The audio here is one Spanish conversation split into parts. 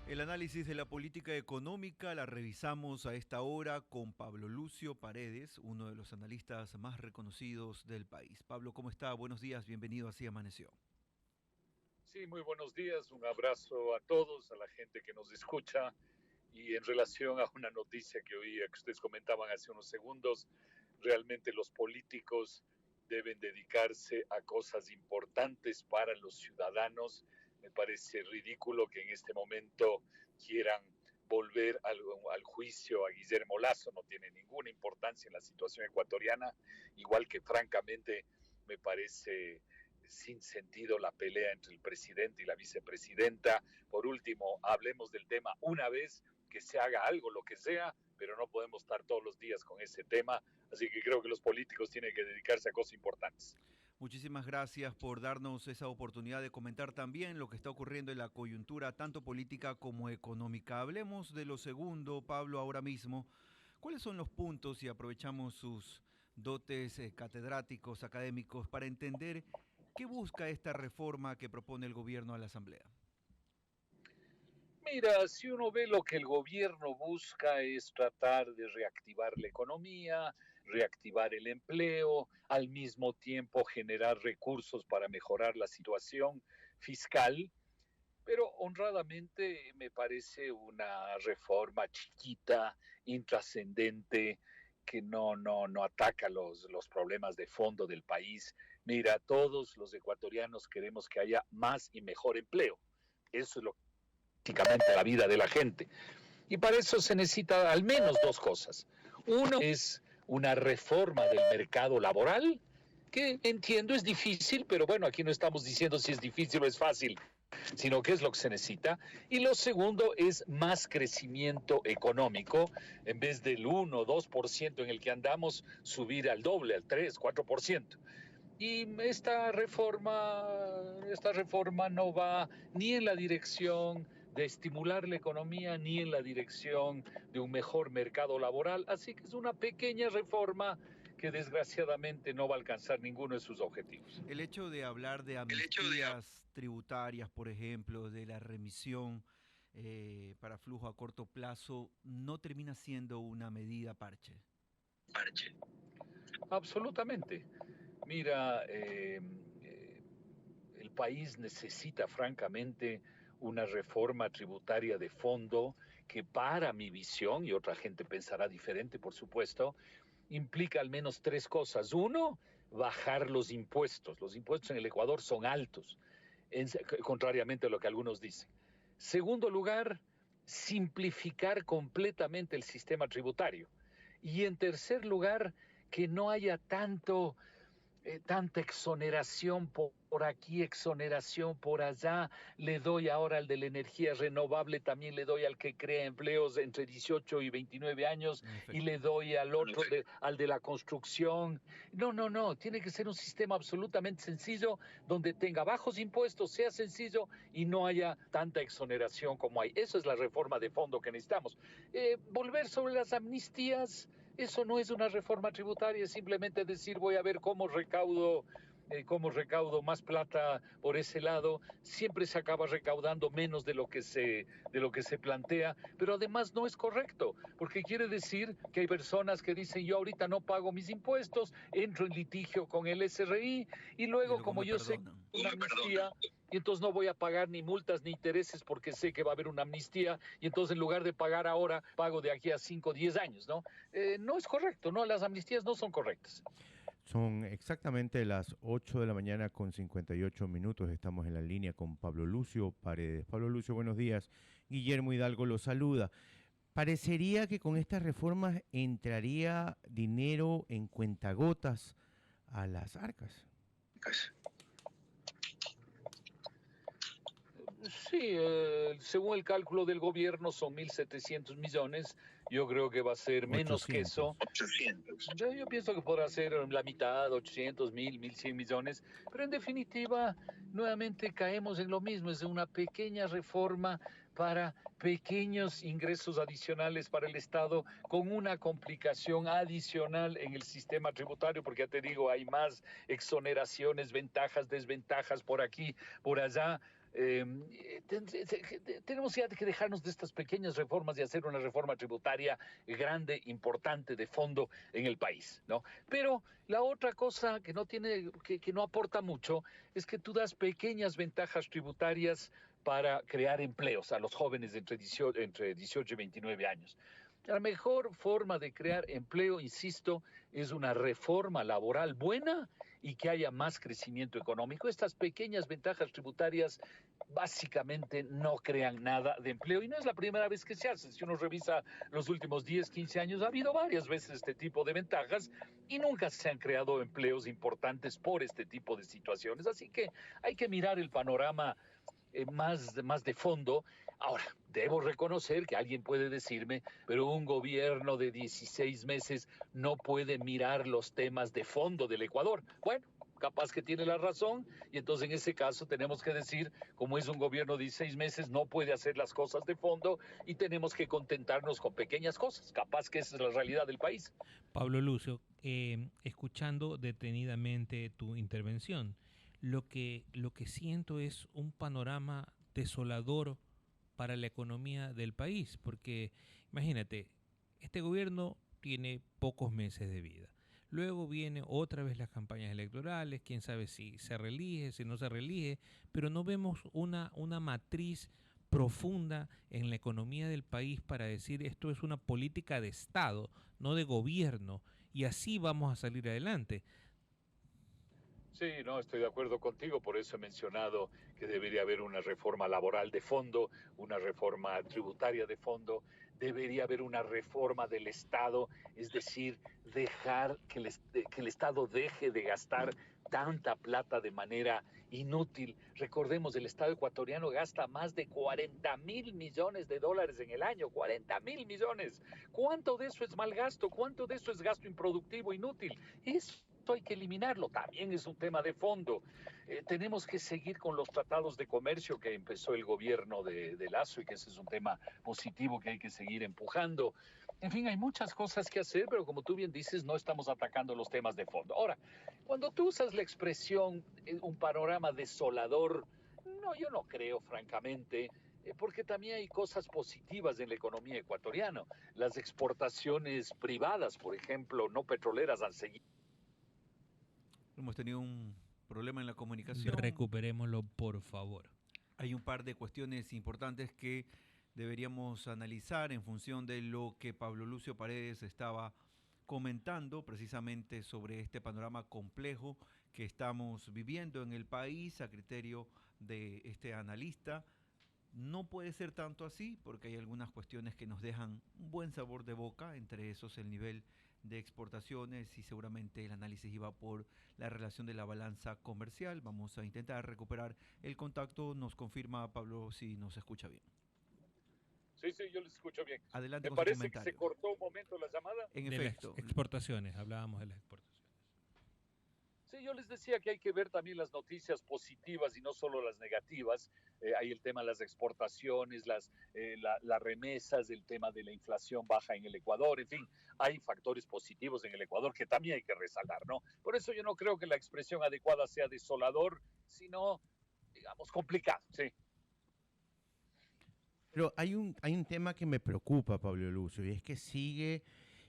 El análisis de la política económica la revisamos a esta hora con Pablo Lucio Paredes, uno de los analistas más reconocidos del país. Pablo, ¿cómo está? Buenos días, bienvenido a Así Amaneció. Sí, muy buenos días, un abrazo a todos, a la gente que nos escucha. Y en relación a una noticia que oía que ustedes comentaban hace unos segundos, realmente los políticos deben dedicarse a cosas importantes para los ciudadanos. Me parece ridículo que en este momento quieran volver al juicio a Guillermo Lasso, no tiene ninguna importancia en la situación ecuatoriana, igual que francamente me parece sin sentido la pelea entre el presidente y la vicepresidenta. Por último, hablemos del tema una vez, que se haga algo, lo que sea, pero no podemos estar todos los días con ese tema, así que creo que los políticos tienen que dedicarse a cosas importantes. Muchísimas gracias por darnos esa oportunidad de comentar también lo que está ocurriendo en la coyuntura tanto política como económica. Hablemos de lo segundo, Pablo, ahora mismo. ¿Cuáles son los puntos, y aprovechamos sus dotes catedráticos, académicos, para entender qué busca esta reforma que propone el gobierno a la Asamblea? Mira, si uno ve lo que el gobierno busca es tratar de reactivar la economía, reactivar el empleo, al mismo tiempo generar recursos para mejorar la situación fiscal, pero honradamente me parece una reforma chiquita, intrascendente, que no ataca los problemas de fondo del país. Mira, todos los ecuatorianos queremos que haya más y mejor empleo. Eso es lo prácticamente la vida de la gente. Y para eso se necesita al menos dos cosas. Uno es una reforma del mercado laboral, que entiendo es difícil, pero bueno, aquí no estamos diciendo si es difícil o es fácil, sino qué es lo que se necesita. Y lo segundo es más crecimiento económico, en vez del 1 o 2% en el que andamos, subir al doble, al 3, 4%. Y esta reforma no va ni en la dirección de estimular la economía, ni en la dirección de un mejor mercado laboral. Así que es una pequeña reforma que desgraciadamente no va a alcanzar ninguno de sus objetivos. El hecho de hablar de amnistías tributarias, por ejemplo, de la remisión para flujo a corto plazo, no termina siendo una medida parche. Absolutamente. Mira, el país necesita francamente una reforma tributaria de fondo que, para mi visión, y otra gente pensará diferente, por supuesto, implica al menos tres cosas. Uno, bajar los impuestos. Los impuestos en el Ecuador son altos, contrariamente a lo que algunos dicen. Segundo lugar, simplificar completamente el sistema tributario. Y en tercer lugar, que no haya tanta exoneración por aquí, exoneración por allá, le doy ahora al de la energía renovable, también le doy al que crea empleos entre 18 y 29 años En y efecto. le doy al otro, al de la construcción. No, tiene que ser un sistema absolutamente sencillo donde tenga bajos impuestos, sea sencillo y no haya tanta exoneración como hay. Eso es la reforma de fondo que necesitamos. Volver sobre las amnistías, eso no es una reforma tributaria, es simplemente decir voy a ver cómo recaudo más plata por ese lado. Siempre se acaba recaudando menos de lo que se plantea, pero además no es correcto, porque quiere decir que hay personas que dicen yo ahorita no pago mis impuestos, entro en litigio con el SRI y Y luego luego como me yo sé perdonan. una amnistía, y entonces no voy a pagar ni multas ni intereses porque sé que va a haber una amnistía y entonces en lugar de pagar ahora, pago de aquí a 5 o 10 años, ¿no? No es correcto, ¿no? Las amnistías no son correctas. Son exactamente las 8 de la mañana con 58 minutos. Estamos en la línea con Pablo Lucio Paredes. Pablo Lucio, buenos días. Guillermo Hidalgo lo saluda. Parecería que con estas reformas entraría dinero en cuentagotas a las arcas. Sí, según el cálculo del gobierno son 1.700 millones. Yo creo que va a ser menos que eso. 800. 800. Yo pienso que podrá ser la mitad, 800, 1.100 millones. Pero en definitiva, nuevamente caemos en lo mismo. Es una pequeña reforma para pequeños ingresos adicionales para el Estado, con una complicación adicional en el sistema tributario, porque ya te digo, hay más exoneraciones, ventajas, desventajas por aquí, por allá. tenemos ya que dejarnos de estas pequeñas reformas y hacer una reforma tributaria grande, importante, de fondo en el país, ¿no? Pero la otra cosa que que no aporta mucho es que tú das pequeñas ventajas tributarias para crear empleos a los jóvenes de entre 18 y 29 años. La mejor forma de crear empleo, insisto, es una reforma laboral buena y que haya más crecimiento económico. Estas pequeñas ventajas tributarias básicamente no crean nada de empleo y no es la primera vez que se hace. Si uno revisa los últimos 10, 15 años, ha habido varias veces este tipo de ventajas y nunca se han creado empleos importantes por este tipo de situaciones. Así que hay que mirar el panorama más de fondo. Ahora, debo reconocer que alguien puede decirme, pero un gobierno de 16 meses no puede mirar los temas de fondo del Ecuador. Bueno, capaz que tiene la razón, y entonces en ese caso tenemos que decir, como es un gobierno de 16 meses, no puede hacer las cosas de fondo y tenemos que contentarnos con pequeñas cosas. Capaz que esa es la realidad del país. Pablo Lucio, escuchando detenidamente tu intervención, lo que siento es un panorama desolador para la economía del país, porque imagínate, este gobierno tiene pocos meses de vida. Luego viene otra vez las campañas electorales, quién sabe si se reelige, si no se reelige, pero no vemos una matriz profunda en la economía del país para decir esto es una política de Estado, no de gobierno, y así vamos a salir adelante. Sí, no, estoy de acuerdo contigo, por eso he mencionado que debería haber una reforma laboral de fondo, una reforma tributaria de fondo, debería haber una reforma del Estado, es decir, dejar que el Estado deje de gastar tanta plata de manera inútil. Recordemos, el Estado ecuatoriano gasta más de 40.000 millones de dólares en el año, 40.000 millones. ¿Cuánto de eso es mal gasto? ¿Cuánto de eso es gasto improductivo, inútil? Hay que eliminarlo, también es un tema de fondo. Tenemos que seguir con los tratados de comercio que empezó el gobierno de Lazo y que ese es un tema positivo que hay que seguir empujando. En fin, hay muchas cosas que hacer, pero como tú bien dices, no estamos atacando los temas de fondo. Ahora, cuando tú usas la expresión un panorama desolador, no, yo no creo, francamente, porque también hay cosas positivas en la economía ecuatoriana. Las exportaciones privadas, por ejemplo, no petroleras, han seguido. Hemos tenido un problema en la comunicación. Recuperémoslo, por favor. Hay un par de cuestiones importantes que deberíamos analizar en función de lo que Pablo Lucio Paredes estaba comentando precisamente sobre este panorama complejo que estamos viviendo en el país a criterio de este analista. No puede ser tanto así porque hay algunas cuestiones que nos dejan un buen sabor de boca, entre esos el nivel de exportaciones y seguramente el análisis iba por la relación de la balanza comercial. Vamos a intentar recuperar el contacto. Nos confirma Pablo si nos escucha bien. Sí, yo les escucho bien. Adelante. Me parece que se cortó un momento la llamada. En de efecto. Las exportaciones, hablábamos de las exportaciones. Sí, yo les decía que hay que ver también las noticias positivas y no solo las negativas. Hay el tema de las exportaciones, las remesas, el tema de la inflación baja en el Ecuador, en fin, hay factores positivos en el Ecuador que también hay que resaltar, ¿no? Por eso yo no creo que la expresión adecuada sea desolador, sino, digamos, complicado, sí. Pero hay un tema que me preocupa, Pablo Lucio, y es que sigue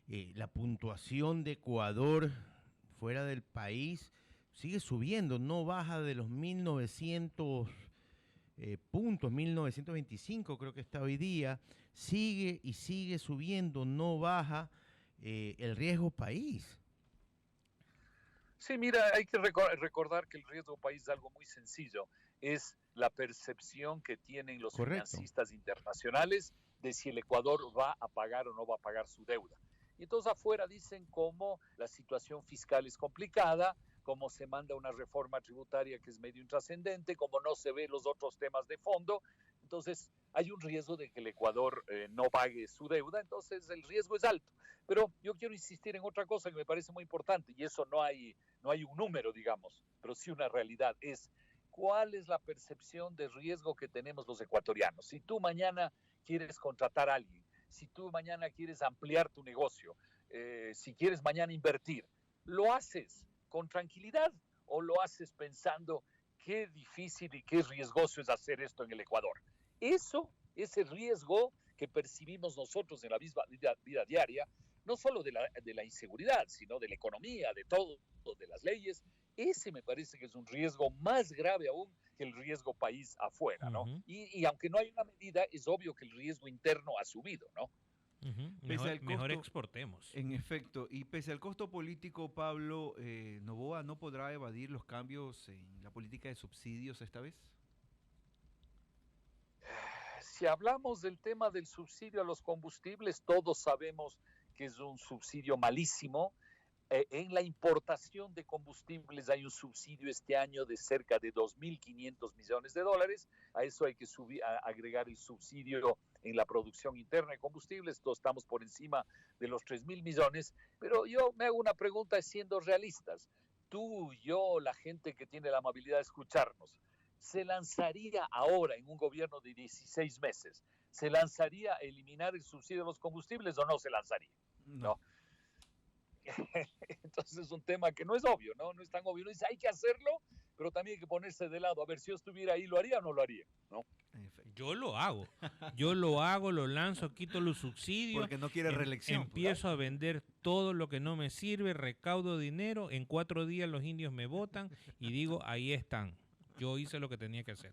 la puntuación de Ecuador fuera del país, sigue subiendo, no baja de los 1900 puntos, 1925 creo que está hoy día, sigue y sigue subiendo, no baja el riesgo país. Sí, mira, hay que recordar que el riesgo país es algo muy sencillo, es la percepción que tienen los financistas internacionales de si el Ecuador va a pagar o no va a pagar su deuda. Y entonces afuera dicen cómo la situación fiscal es complicada, cómo se manda una reforma tributaria que es medio intrascendente, cómo no se ven los otros temas de fondo. Entonces hay un riesgo de que el Ecuador no pague su deuda, entonces el riesgo es alto. Pero yo quiero insistir en otra cosa que me parece muy importante, y eso no hay un número, digamos, pero sí una realidad, es cuál es la percepción de riesgo que tenemos los ecuatorianos. Si tú mañana quieres contratar a alguien, si tú mañana quieres ampliar tu negocio, si quieres mañana invertir, ¿lo haces con tranquilidad o lo haces pensando qué difícil y qué riesgoso es hacer esto en el Ecuador. Ese riesgo que percibimos nosotros en la misma vida diaria, no solo de la inseguridad, sino de la economía, de todo, de las leyes, ese me parece que es un riesgo más grave aún que el riesgo país afuera, ¿no? Y aunque no hay una medida, es obvio que el riesgo interno ha subido, ¿no? Mejor exportemos. En efecto, y pese al costo político, Pablo, ¿Noboa no podrá evadir los cambios en la política de subsidios esta vez? Si hablamos del tema del subsidio a los combustibles, todos sabemos que es un subsidio malísimo. En la importación de combustibles hay un subsidio este año de cerca de 2.500 millones de dólares. A eso hay que agregar el subsidio en la producción interna de combustibles. Todos estamos por encima de los 3.000 millones. Pero yo me hago una pregunta siendo realistas. Tú, yo, la gente que tiene la amabilidad de escucharnos, ¿se lanzaría ahora en un gobierno de 16 meses? ¿Se lanzaría a eliminar el subsidio de los combustibles o no se lanzaría? No. Entonces es un tema que no es obvio, ¿no? No es tan obvio. No dice, hay que hacerlo, pero también hay que ponerse de lado. A ver, si yo estuviera ahí, ¿lo haría o no lo haría? ¿No? Yo lo hago, lo lanzo, quito los subsidios. Porque no quiere reelección. Empiezo a vender todo lo que no me sirve, recaudo dinero, en 4 días los indios me votan y digo, ahí están. Yo hice lo que tenía que hacer.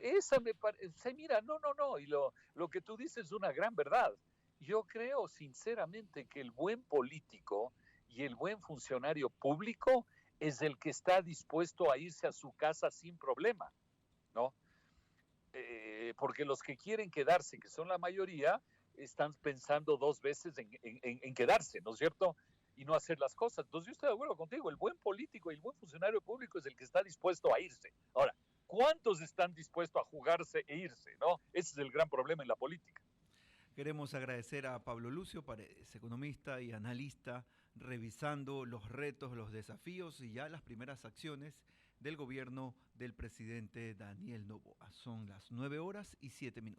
Esa me parece, mira, no, y lo que tú dices es una gran verdad. Yo creo sinceramente que el buen político y el buen funcionario público es el que está dispuesto a irse a su casa sin problema, ¿no? Porque los que quieren quedarse, que son la mayoría, están pensando 2 veces en quedarse, ¿no es cierto? Y no hacer las cosas. Entonces yo estoy de acuerdo contigo, el buen político y el buen funcionario público es el que está dispuesto a irse. Ahora, ¿cuántos están dispuestos a jugarse e irse, no? Ese es el gran problema en la política. Queremos agradecer a Pablo Lucio Paredes, economista y analista, revisando los retos, los desafíos y ya las primeras acciones del gobierno del presidente Daniel Noboa. Son las 9:07.